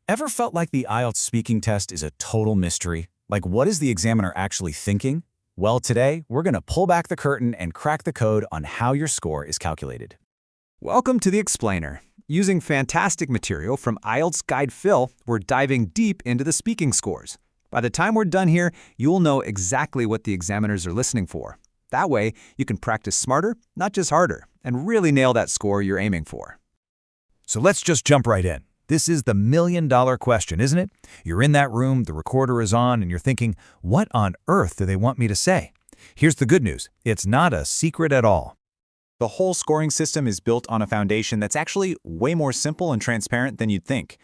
Ever felt like the IELTS speaking test is a total mystery? Like, what is the examiner actually thinking? Well, today, we're going to pull back the curtain and crack the code on how your score is calculated. Welcome to the Explainer. Using fantastic material from IELTS Guide Phil, we're diving deep into the speaking scores. By the time we're done here, you'll know exactly what the examiners are listening for. That way, you can practice smarter, not just harder, and really nail that score you're aiming for. So let's just jump right in. This is the million-dollar question, isn't it? You're in that room, the recorder is on, and you're thinking, what on earth do they want me to say? Here's the good news. It's not a secret at all. The whole scoring system is built on a foundation that's actually way more simple and transparent than you'd think.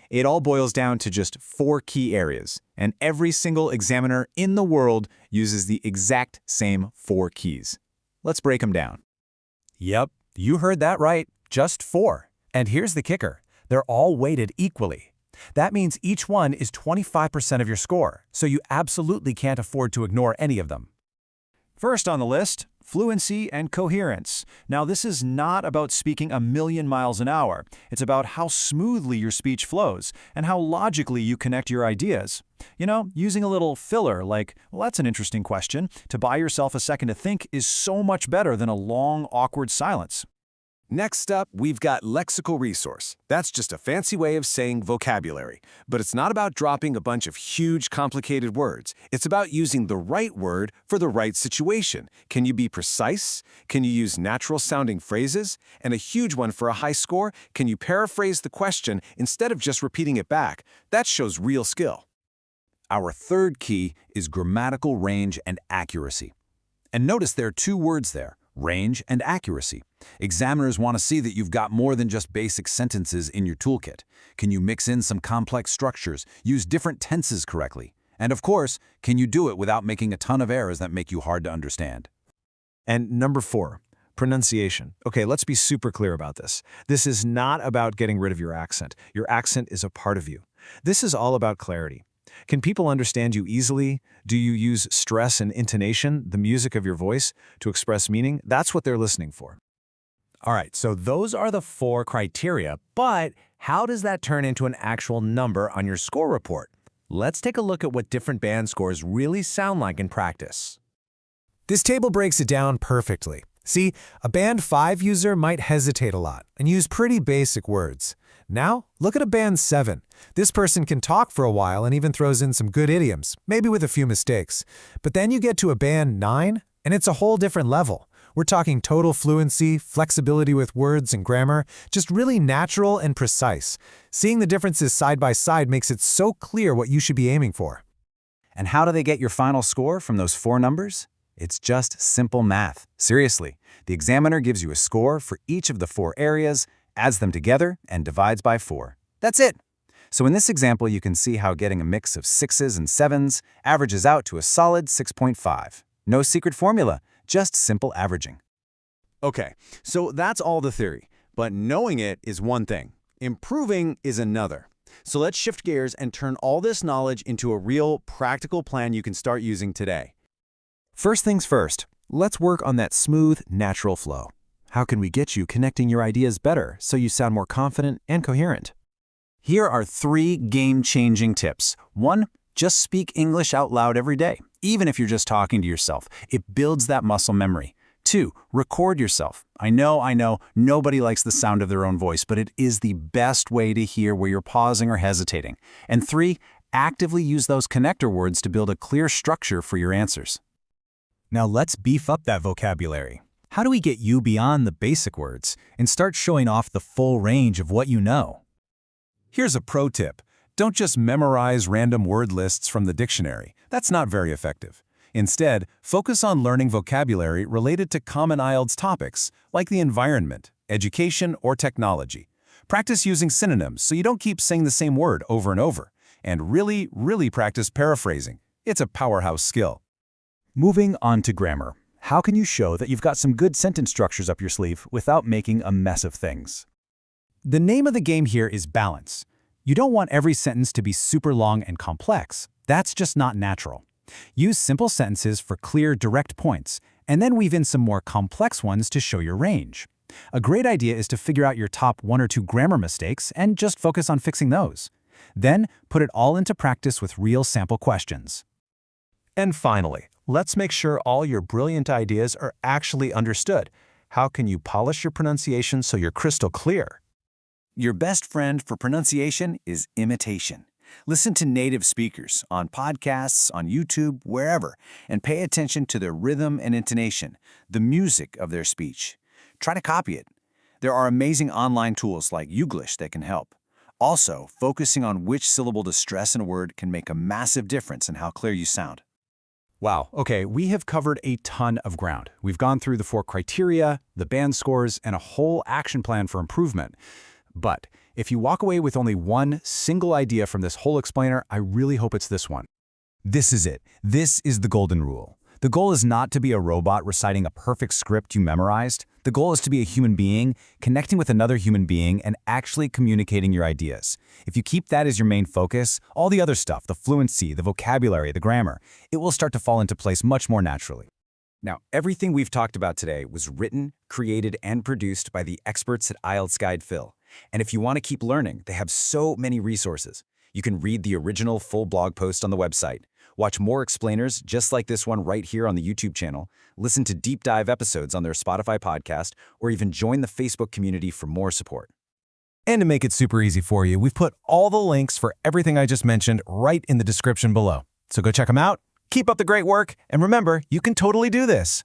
It all boils down to just 4 key areas, and every single examiner in the world uses the exact same 4 keys. Let's break them down. Yep, you heard that right, just 4. And here's the kicker. They're all weighted equally. That means each one is 25% of your score, so you absolutely can't afford to ignore any of them. First on the list, fluency and coherence. Now, this is not about speaking a million miles an hour. It's about how smoothly your speech flows and how logically you connect your ideas. You know, using a little filler like, well, that's an interesting question, to buy yourself a second to think is so much better than a long, awkward silence. Next up, we've got Lexical Resource. That's just a fancy way of saying vocabulary. But it's not about dropping a bunch of huge, complicated words. It's about using the right word for the right situation. Can you be precise? Can you use natural-sounding phrases? And a huge one for a high score, can you paraphrase the question instead of just repeating it back? That shows real skill. Our third key is grammatical range and accuracy. And notice there are 2 words there. Range and accuracy. Examiners want to see that you've got more than just basic sentences in your toolkit. Can you mix in some complex structures, use different tenses correctly? And of course, can you do it without making a ton of errors that make you hard to understand? And number 4, pronunciation. Okay, let's be super clear about this. This is not about getting rid of your accent. Your accent is a part of you. This is all about clarity. Can people understand you easily? Do you use stress and intonation, the music of your voice, to express meaning? That's what they're listening for. All right, so those are the 4 criteria, but how does that turn into an actual number on your score report? Let's take a look at what different band scores really sound like in practice. This table breaks it down perfectly. See, a Band 5 user might hesitate a lot and use pretty basic words. Now, look at a Band 7. This person can talk for a while and even throws in some good idioms, maybe with a few mistakes. But then you get to a Band 9, and it's a whole different level. We're talking total fluency, flexibility with words and grammar, just really natural and precise. Seeing the differences side by side makes it so clear what you should be aiming for. And how do they get your final score from those 4 numbers? It's just simple math. Seriously, the examiner gives you a score for each of the 4 areas, adds them together, and divides by 4. That's it. So in this example, you can see how getting a mix of 6s and 7s averages out to a solid 6.5. No secret formula, just simple averaging. Okay, so that's all the theory. But knowing it is one thing. Improving is another. So let's shift gears and turn all this knowledge into a real, practical plan you can start using today. First things first, let's work on that smooth, natural flow. How can we get you connecting your ideas better so you sound more confident and coherent? Here are 3 game-changing tips. 1, just speak English out loud every day, even if you're just talking to yourself. It builds that muscle memory. 2, record yourself. I know, nobody likes the sound of their own voice, but it is the best way to hear where you're pausing or hesitating. And 3, actively use those connector words to build a clear structure for your answers. Now let's beef up that vocabulary. How do we get you beyond the basic words and start showing off the full range of what you know? Here's a pro tip. Don't just memorize random word lists from the dictionary. That's not very effective. Instead, focus on learning vocabulary related to common IELTS topics, like the environment, education, or technology. Practice using synonyms so you don't keep saying the same word over and over. And really practice paraphrasing. It's a powerhouse skill. Moving on to grammar. How can you show that you've got some good sentence structures up your sleeve without making a mess of things? The name of the game here is balance. You don't want every sentence to be super long and complex. That's just not natural. Use simple sentences for clear, direct points, and then weave in some more complex ones to show your range. A great idea is to figure out your top 1 or 2 grammar mistakes and just focus on fixing those. Then put it all into practice with real sample questions. And finally, let's make sure all your brilliant ideas are actually understood. How can you polish your pronunciation so you're crystal clear? Your best friend for pronunciation is imitation. Listen to native speakers on podcasts, on YouTube, wherever, and pay attention to their rhythm and intonation, the music of their speech. Try to copy it. There are amazing online tools like Youglish that can help. Also, focusing on which syllable to stress in a word can make a massive difference in how clear you sound. Wow, okay, we have covered a ton of ground. We've gone through the 4 criteria, the band scores, and a whole action plan for improvement. But if you walk away with only one single idea from this whole explainer, I really hope it's this one. This is it. This is the golden rule. The goal is not to be a robot reciting a perfect script you memorized. The goal is to be a human being, connecting with another human being, and actually communicating your ideas. If you keep that as your main focus, all the other stuff, the fluency, the vocabulary, the grammar, it will start to fall into place much more naturally. Now, everything we've talked about today was written, created, and produced by the experts at IELTS Guide Phil. And if you want to keep learning, they have so many resources. You can read the original full blog post on the website, watch more explainers just like this one right here on the YouTube channel, listen to deep dive episodes on their Spotify podcast, or even join the Facebook community for more support. And to make it super easy for you, we've put all the links for everything I just mentioned right in the description below. So go check them out, keep up the great work, and remember, you can totally do this.